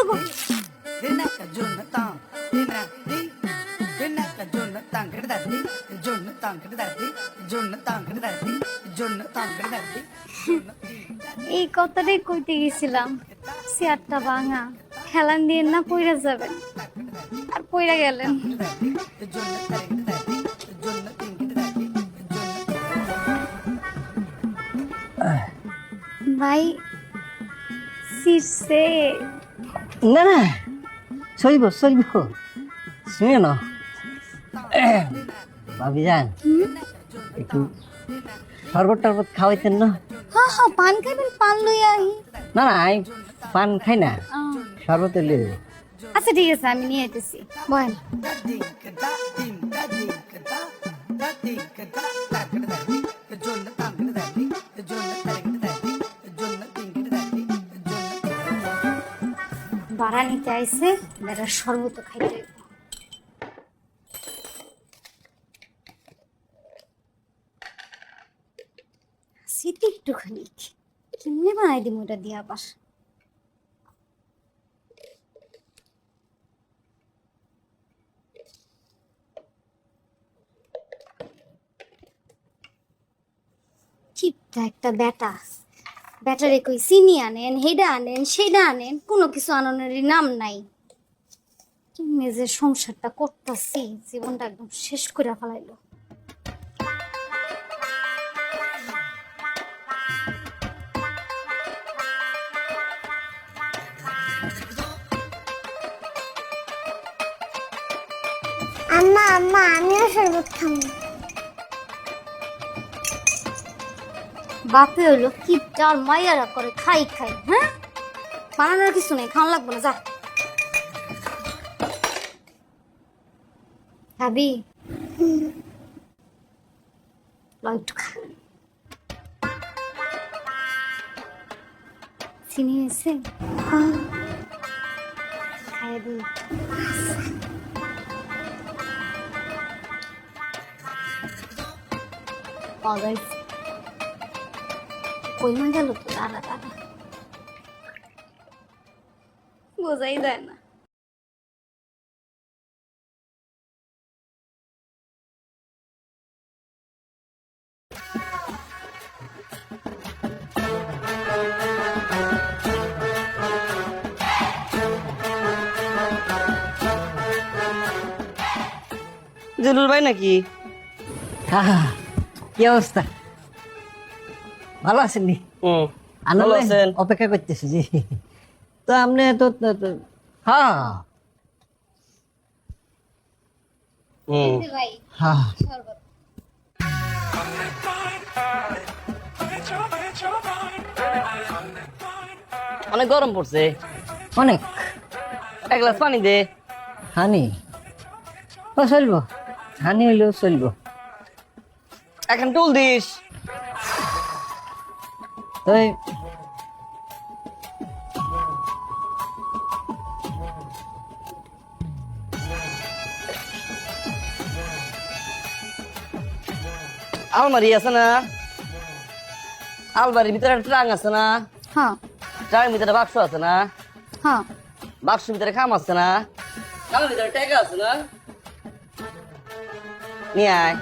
গো এই কথাটাই কইতে গেছিলাম চেয়ারটা ভাঙা খেলান দিয়ে না পইরা যাবেন আর পইরা গেলেন ভাই সিটসে না না চলিব চলিব শুনে না ভাবি যান একটু শরবত টরবত খাওয়াইতেন না হ্যাঁ হ্যাঁ পান খাইবেন পান লইয়া আহি না না আমি পান খাই না শরবত লিয়ে দেবো আচ্ছা ঠিক আছে আমি নিয়ে আইতেছি বলেন বাড়া নিতে আইসে বেড়া শরবত খাইতে সিটি একটুখানি কেমনে বানাই দিম ওটা দিয়ে আবার চিপটা একটা বেটা ব্যাটারে কই চিনি আনেন হেডা আনেন সেটা আনেন কোনো কিছু আননেরই নাম নাই কেমনে যে সংসারটা করতেছি জীবনটা একদম শেষ করে ফেলাইলো আম্মা আম্মা আমিও শরবত খাবো বাপে হইলো কি ডাল মাইয়ারা করে খাই খাই হ্যাঁ বানানোর কিছু নেই খাওয়া লাগবে না যা খাবি একটু খা চিনি হয়েছে খাইয়ে দিই পাওয়া কই না গেল তো দাদা দাদা বোঝাই যায় না জুলুল ভাই নাকি কি অবস্থা ভালো আছেন নি ভালো আছেন? অপেক্ষা করতেছি জি তো আপনি তো হ্যাঁ ভাই হ্যাঁ শরবত অনেক গরম পড়ছে অনেক এক গ্লাস পানি দে হানি ও চলব হানি হইলেও চলব এখন টুল দিস তাই আলমারি আছে না আলমারির ভিতরে একটা ট্রাং আছে না হ্যাঁ ট্রাঙের ভিতরে বাক্স আছে না হ্যাঁ বাক্সের ভিতরে খাম আছে না খামের ভিতরে ট্যাগ আছে না নিয়ে আয়